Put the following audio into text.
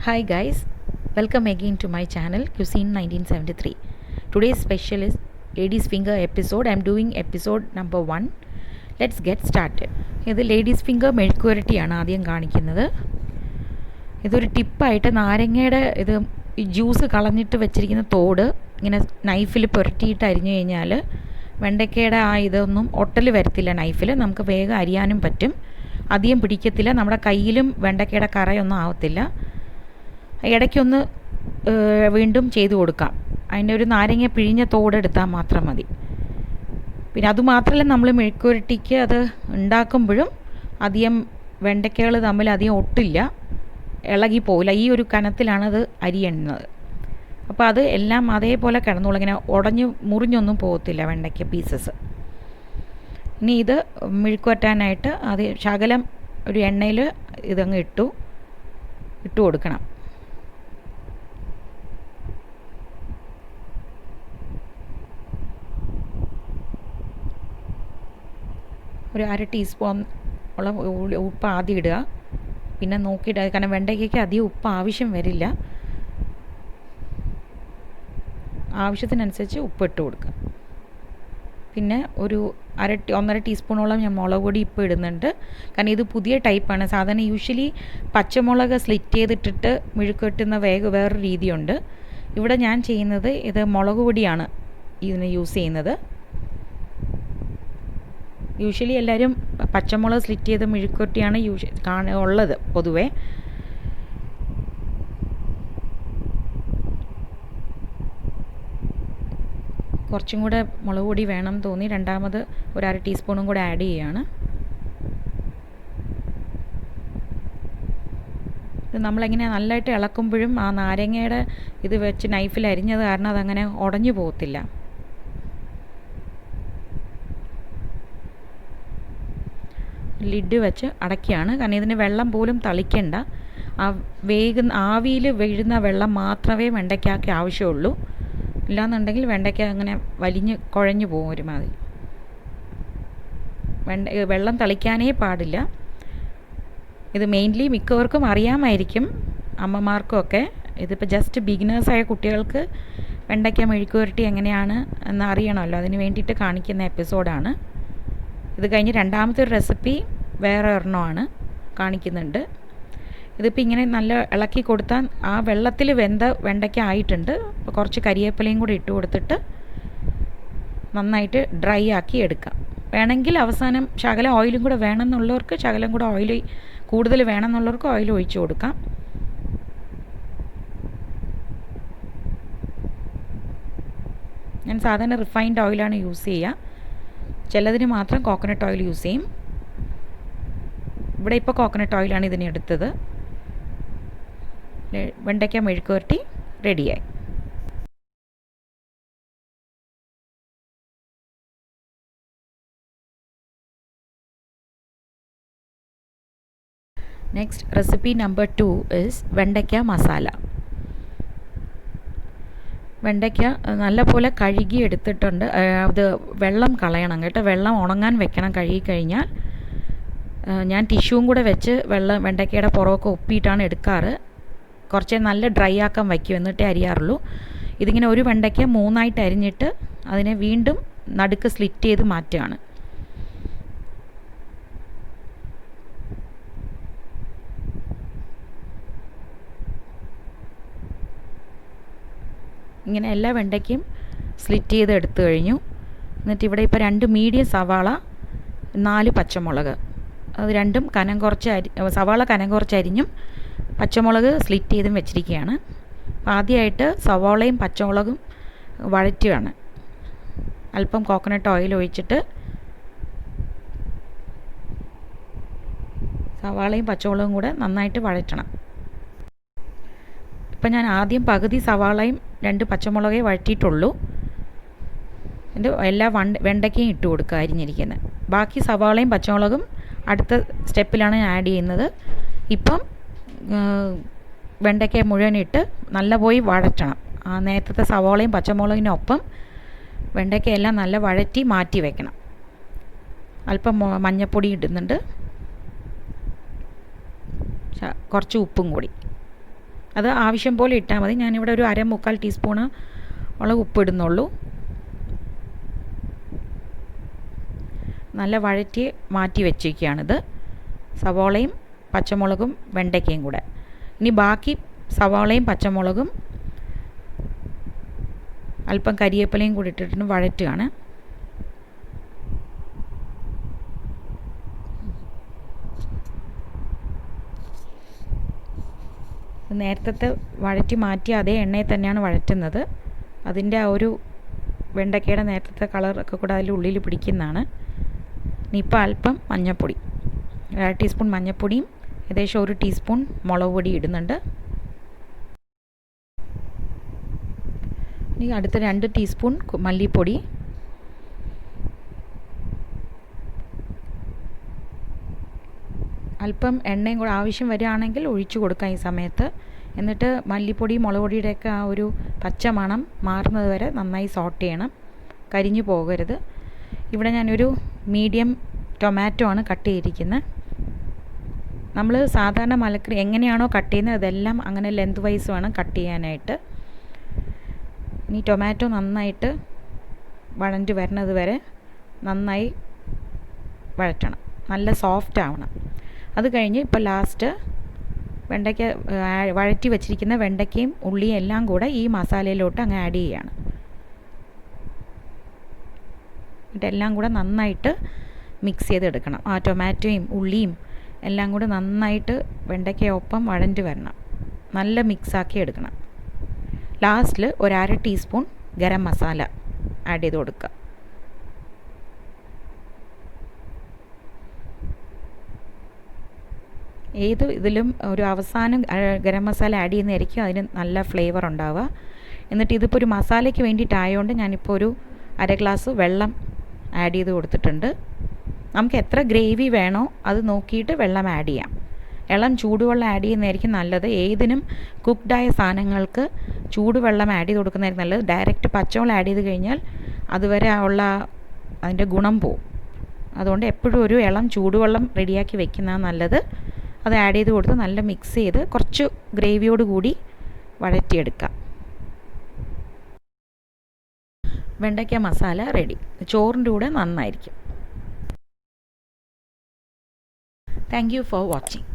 Hi guys, welcome again to my channel Cuisine 1973. Today's special is ladies finger episode. I'm doing episode number 1. Let's get started. ഇത് ladies finger മെഴുക്കുവരട്ടിയാണ് ആദ്യം കാണിക്കുന്നത്. ഇതൊരു ടിപ്പായിട്ട് നാരങ്ങയുടെ ഇത് juice കളഞ്ഞിട്ട് വെച്ചിരിക്കുന്ന തോട് ഇങ്ങനെ നൈഫിൽ പുരട്ടിയിട്ട് അരിഞ്ഞു കഴിഞ്ഞാൽ വെണ്ടയ്ക്കയുടെ ആ ഇതൊന്നും ഒട്ടൽ വരത്തില്ല. നൈഫിൽ നമുക്ക് വേഗം അരിയാനും പറ്റും, അധികം പിടിക്കത്തില്ല, നമ്മുടെ കയ്യിലും വെണ്ടയ്ക്കയുടെ കറയൊന്നും ആവത്തില്ല. ഇടയ്ക്കൊന്ന് വീണ്ടും ചെയ്ത് കൊടുക്കാം. അതിൻ്റെ ഒരു നാരങ്ങ പിഴിഞ്ഞ തോടെടുത്താൽ മാത്രം മതി. പിന്നെ അതുമാത്രമല്ല, നമ്മൾ മെഴുക്കുവരട്ടിക്ക് അത് ഉണ്ടാക്കുമ്പോഴും അധികം വെണ്ടയ്ക്കകൾ തമ്മിൽ അധികം ഒട്ടില്ല, ഇളകിപ്പോവില്ല. ഈ ഒരു കനത്തിലാണത് അരിയുന്നത്. അപ്പോൾ അത് എല്ലാം അതേപോലെ കിടന്നോളും, ഇങ്ങനെ മുറിഞ്ഞൊന്നും പോകത്തില്ല വെണ്ടയ്ക്ക പീസസ്. ഇനി ഇത് മെഴുക്കുവരട്ടാനായിട്ട് അത് ശകലം ഒരു എണ്ണയിൽ ഇതങ്ങ് ഇട്ട് കൊടുക്കണം. ഒരു 1/2 ടീസ്പൂൺ ഉള്ള ഉപ്പ് ആദ്യം ഇടുക. പിന്നെ നോക്കിയിട്ട്, കാരണം വെണ്ടയ്ക്കയ്ക്ക് അധികം ഉപ്പ് ആവശ്യം വരില്ല, ആവശ്യത്തിനനുസരിച്ച് ഉപ്പ് ഇട്ട് കൊടുക്കുക. പിന്നെ ഒരു 1.5 ടീസ്പൂണോളം ഞാൻ മുളക് പൊടി ഇപ്പോൾ ഇടുന്നുണ്ട്. കാരണം ഇത് പുതിയ ടൈപ്പാണ്. സാധാരണ യൂഷ്വലി പച്ചമുളക് സ്ലിറ്റ് ചെയ്തിട്ടിട്ട് മെഴുക്കുവരട്ടുന്ന വേറൊരു രീതിയുണ്ട്. ഇവിടെ ഞാൻ ചെയ്യുന്നത് ഇത് മുളക് പൊടിയാണ് ഇതിന് യൂസ് ചെയ്യുന്നത്. യൂഷ്വലി എല്ലാവരും പച്ചമുളക് സ്ലിറ്റ് ചെയ്ത് മെഴുക്കുവരട്ടിയാണ് ഉള്ളത് പൊതുവേ. കുറച്ചും കൂടെ മുളക് പൊടി വേണം തോന്നി രണ്ടാമത് ഒരു 1/2 ടീസ്പൂണും കൂടെ ആഡ് ചെയ്യുകയാണ്. ഇത് നമ്മളെങ്ങനെ നല്ലതായിട്ട് ഇളക്കുമ്പോഴും ആ നാരങ്ങയുടെ ഇത് വെച്ച് നൈഫിൽ അരിഞ്ഞത് കാരണം അതങ്ങനെ ഉടഞ്ഞു പോകത്തില്ല. ലിഡ് വെച്ച് അടയ്ക്കുകയാണ്. കാരണം ഇതിന് വെള്ളം പോലും തളിക്കണ്ട. ആവിയിൽ വീഴുന്ന വെള്ളം മാത്രമേ വെണ്ടയ്ക്കാക്ക് ആവശ്യമുള്ളൂ. ഇല്ലാന്നുണ്ടെങ്കിൽ വെണ്ടയ്ക്ക അങ്ങനെ കുഴഞ്ഞു പോകും ഒരുമാതിരി. വെള്ളം തളിക്കാനേ പാടില്ല. ഇത് മെയിൻലി മിക്കവർക്കും അറിയാമായിരിക്കും, അമ്മമാർക്കും ഒക്കെ. ഇതിപ്പോൾ ജസ്റ്റ് ബിഗിനേഴ്സായ കുട്ടികൾക്ക് വെണ്ടയ്ക്ക മെഴുക്കുവരട്ടി എങ്ങനെയാണ് എന്ന് അറിയണമല്ലോ, അതിന് വേണ്ടിയിട്ട് കാണിക്കുന്ന എപ്പിസോഡാണ്. ഇത് കഴിഞ്ഞ് രണ്ടാമത്തെ ഒരു റെസിപ്പി വേറെ ഒരെണ്ണമാണ് കാണിക്കുന്നുണ്ട്. ഇതിപ്പോൾ ഇങ്ങനെ നല്ല ഇളക്കി കൊടുത്താൽ ആ വെള്ളത്തിൽ വെന്ത വെണ്ടയ്ക്ക ആയിട്ടുണ്ട്. അപ്പോൾ കുറച്ച് കരിവേപ്പിലയും കൂടി ഇട്ട് കൊടുത്തിട്ട് നന്നായിട്ട് ഡ്രൈ ആക്കി എടുക്കാം. വേണമെങ്കിൽ അവസാനം ശകലം ഓയിലും കൂടെ വേണമെന്നുള്ളവർക്ക് ശകലം കൂടെ ഓയിൽ കൂടുതൽ വേണമെന്നുള്ളവർക്ക് ഓയിൽ ഒഴിച്ചു കൊടുക്കാം. ഞാൻ സാധാരണ റിഫൈൻഡ് ഓയിലാണ് യൂസ് ചെയ്യുക. ചിലതിന് മാത്രം കോക്കനട്ട് ഓയിൽ യൂസ് ചെയ്യും. ഇവിടെ ഇപ്പോൾ കോക്കനട്ട് ഓയിലാണ് ഇതിന് എടുത്തത്. വെണ്ടയ്ക്ക മെഴുക്കുവരട്ടി റെഡിയായി. നെക്സ്റ്റ് റെസിപ്പി നമ്പർ 2 ഇസ് വെണ്ടയ്ക്ക മസാല. വെണ്ടയ്ക്ക നല്ലപോലെ കഴുകി എടുത്തിട്ടുണ്ട്. അത് വെള്ളം കളയണം കേട്ടോ, വെള്ളം ഉണങ്ങാൻ വെക്കണം. കഴുകിക്കഴിഞ്ഞാൽ ഞാൻ ടിഷ്യൂവും കൂടെ വെച്ച് വെണ്ടയ്ക്കയുടെ പുറമൊക്കെ ഒപ്പിയിട്ടാണ് എടുക്കാറ്. കുറച്ച് നല്ല ഡ്രൈ ആക്കാൻ വയ്ക്കും, എന്നിട്ടേ അരിയാറുള്ളൂ. ഇതിങ്ങനെ ഒരു വെണ്ടയ്ക്ക 3ആയിട്ട് അരിഞ്ഞിട്ട് അതിനെ വീണ്ടും നടുക്ക് സ്ലിറ്റ് ചെയ്ത് മാറ്റുകയാണ്. ഇങ്ങനെ എല്ലാ വെണ്ടയ്ക്കും സ്ലിറ്റ് ചെയ്ത് എടുത്തു കഴിഞ്ഞു. എന്നിട്ട് ഇവിടെ ഇപ്പോൾ 2 മീഡിയം സവാള, 4 പച്ചമുളക്, അത് രണ്ടും സവാള കനം കുറച്ച് അരിഞ്ഞും പച്ചമുളക് സ്ലിറ്റ് ചെയ്തും വെച്ചിരിക്കുകയാണ്. ആദ്യമായിട്ട് സവാളയും പച്ചമുളകും വഴറ്റുകയാണ്. അല്പം കോക്കനട്ട് ഓയിൽ ഒഴിച്ചിട്ട് സവാളയും പച്ചമുളകും കൂടെ നന്നായിട്ട് വഴറ്റണം. ഇപ്പം ഞാൻ ആദ്യം പകുതി സവാളയും 2 പച്ചമുളകേ വഴറ്റിയിട്ടുള്ളൂ. എൻ്റെ എല്ലാ വെണ്ടയ്ക്കയും ഇട്ട് കൊടുക്കുക അരിഞ്ഞിരിക്കുന്നത്. ബാക്കി സവാളയും പച്ചമുളകും അടുത്ത സ്റ്റെപ്പിലാണ് ആഡ് ചെയ്യുന്നത്. ഇപ്പം വെണ്ടയ്ക്ക മുഴുവനിട്ട് നല്ലപോലെ വഴറ്റണം. ആ നേരത്തെ സവാളയും പച്ചമുളകിനൊപ്പം വെണ്ടയ്ക്കയെല്ലാം നല്ല വഴറ്റി മാറ്റി വെക്കണം. അല്പം മഞ്ഞൾപ്പൊടി ഇടുന്നുണ്ട്, കുറച്ച് ഉപ്പും കൂടി. അത് ആവശ്യം പോലെ ഇട്ടാൽ മതി. ഞാനിവിടെ ഒരു 1/4 ടീസ്പൂണ് ഉപ്പിടുന്നുള്ളൂ. നല്ല വഴറ്റി മാറ്റി വെച്ചിരിക്കുകയാണിത്. സവോളയും പച്ചമുളകും വെണ്ടയ്ക്കയും കൂടെ. ഇനി ബാക്കി സവാളയും പച്ചമുളകും അല്പം കരിവേപ്പിലയും കൂടി ഇട്ടിട്ട് വഴറ്റുകയാണ്. നേരത്തെ വഴറ്റി മാറ്റിയ അതേ എണ്ണയിൽ തന്നെയാണ് വഴറ്റുന്നത്. അതിൻ്റെ ആ ഒരു വെണ്ടയ്ക്കയുടെ നേരത്തെ കളറൊക്കെ കൂടെ അതിൽ ഉള്ളിൽ പിടിക്കുന്നതാണ്. ഇനിയിപ്പോൾ അല്പം മഞ്ഞൾപ്പൊടി, 1/2 ടീസ്പൂൺ മഞ്ഞൾപ്പൊടിയും ഏകദേശം 1 ടീസ്പൂൺ മുളക് പൊടി ഇടുന്നുണ്ട്. ഇനി അടുത്ത 2 ടീസ്പൂൺ മല്ലിപ്പൊടി, അല്പം എണ്ണയും കൂടെ ആവശ്യം വരികയാണെങ്കിൽ ഒഴിച്ചു കൊടുക്കാം ഈ സമയത്ത്. എന്നിട്ട് മല്ലിപ്പൊടി മുളക് പൊടിയുടെയൊക്കെ ആ ഒരു പച്ച മണം മാറുന്നത് വരെ നന്നായി സോട്ട് ചെയ്യണം, കരിഞ്ഞു പോകരുത്. ഇവിടെ ഞാനൊരു മീഡിയം ടൊമാറ്റോ ആണ് കട്ട് ചെയ്തിരിക്കുന്നത്. നമ്മൾ സാധാരണ മലക്കറി എങ്ങനെയാണോ കട്ട് ചെയ്യുന്നത് അതെല്ലാം അങ്ങനെ ലെന്ത് വൈസ് വേണം കട്ട് ചെയ്യാനായിട്ട്. ഇനി ടൊമാറ്റോ നന്നായിട്ട് വഴണ്ട് വരുന്നത് വരെ നന്നായി വഴറ്റണം, നല്ല സോഫ്റ്റ് ആവണം. അത് കഴിഞ്ഞ് ഇപ്പോൾ ലാസ്റ്റ് വെണ്ടയ്ക്ക വഴറ്റി വെച്ചിരിക്കുന്ന വെണ്ടയ്ക്കയും ഉള്ളിയും എല്ലാം കൂടെ ഈ മസാലയിലോട്ട് അങ്ങ് ആഡ് ചെയ്യുകയാണ്. ഇതെല്ലാം കൂടെ നന്നായിട്ട് മിക്സ് ചെയ്തെടുക്കണം. ആ ടൊമാറ്റോയും ഉള്ളിയും എല്ലാം കൂടെ നന്നായിട്ട് വെണ്ടയ്ക്കയൊപ്പം വഴണ്ട് വരണം, നല്ല മിക്സാക്കി എടുക്കണം. ലാസ്റ്റിൽ 1/2 ടീസ്പൂൺ ഗരം മസാല ആഡ് ചെയ്ത് കൊടുക്കുക. ഏത് ഇതിലും ഒരു അവസാനം ഗരം മസാല ആഡ് ചെയ്യുന്നതായിരിക്കും അതിന് നല്ല ഫ്ലേവർ ഉണ്ടാവുക. എന്നിട്ട് ഇതിപ്പോൾ ഒരു മസാലയ്ക്ക് വേണ്ടിയിട്ടായതുകൊണ്ട് ഞാനിപ്പോൾ ഒരു 1/2 ഗ്ലാസ് വെള്ളം ആഡ് ചെയ്ത് കൊടുത്തിട്ടുണ്ട്. നമുക്ക് എത്ര ഗ്രേവി വേണോ അത് നോക്കിയിട്ട് വെള്ളം ആഡ് ചെയ്യാം. ഇളം ചൂടുവെള്ളം ആഡ് ചെയ്യുന്നതായിരിക്കും നല്ലത്. ഏതിനും കുക്ക്ഡായ സാധനങ്ങൾക്ക് ചൂടുവെള്ളം ആഡ് ചെയ്ത് കൊടുക്കുന്നതായിരിക്കും നല്ലത്. ഡയറക്റ്റ് പച്ചവെള്ളം ആഡ് ചെയ്ത് കഴിഞ്ഞാൽ അതുവരെ ഉള്ള അതിൻ്റെ ഗുണം പോവും. അതുകൊണ്ട് എപ്പോഴും ഒരു ഇളം ചൂടുവെള്ളം റെഡിയാക്കി വെക്കുന്നതാണ് നല്ലത്. അത് ആഡ് ചെയ്ത് കൊടുത്ത് നല്ല മിക്സ് ചെയ്ത് കുറച്ച് ഗ്രേവിയോട് കൂടി വഴറ്റിയെടുക്കാം. വെണ്ടയ്ക്ക മസാല റെഡി. ചോറിൻ്റെ കൂടെ നന്നായിരിക്കും. Thank you for watching.